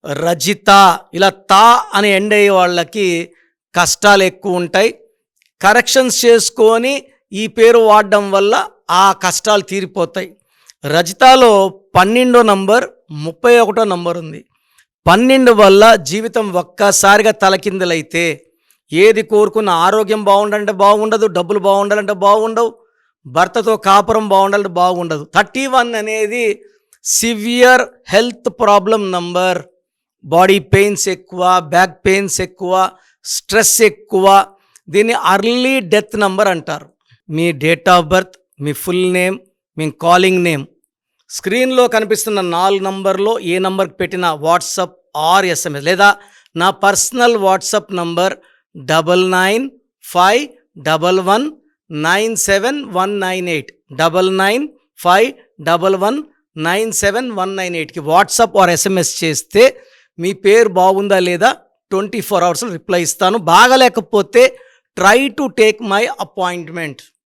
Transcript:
రజిత, ఇలా తా అని ఎండ్ అయ్యే వాళ్ళకి కష్టాలు ఎక్కువ ఉంటాయి. కరెక్షన్స్ చేసుకొని ఈ పేరు వాడడం వల్ల ఆ కష్టాలు తీరిపోతాయి. రజితాలో 12వ నంబర్ 31వ నంబర్ ఉంది. 12 వల్ల జీవితం ఒక్కసారిగా తలకిందులైతే ఏది కోరుకున్న ఆరోగ్యం బాగుండాలంటే బాగుండదు, డబ్బులు బాగుండాలంటే బాగుండవు, భర్తతో కాపురం బాగుండాలంటే బాగుండదు. 31 అనేది severe health problem number. Body pains ఎక్కువ, బ్యాక్ పెయిన్స్ ఎక్కువ, స్ట్రెస్ ఎక్కువ. దీన్ని అర్లీ డెత్ నంబర్ అంటారు. మీ డేట్ ఆఫ్ బర్త్, మీ ఫుల్ నేమ్, మీ కాలింగ్ నేమ్, స్క్రీన్లో కనిపిస్తున్న 4 నంబర్లో ఏ నంబర్కి పెట్టిన వాట్సాప్ ఆర్ ఎస్ఎంఎస్, లేదా నా పర్సనల్ వాట్సాప్ నంబర్ 9951197198 9951197198కి వాట్సాప్ ఆర్ ఎస్ఎంఎస్ చేస్తే మీ పేరు బాగుందా లేదా 24 అవర్స్లో రిప్లై ఇస్తాను. బాగలేకపోతే try to take my appointment.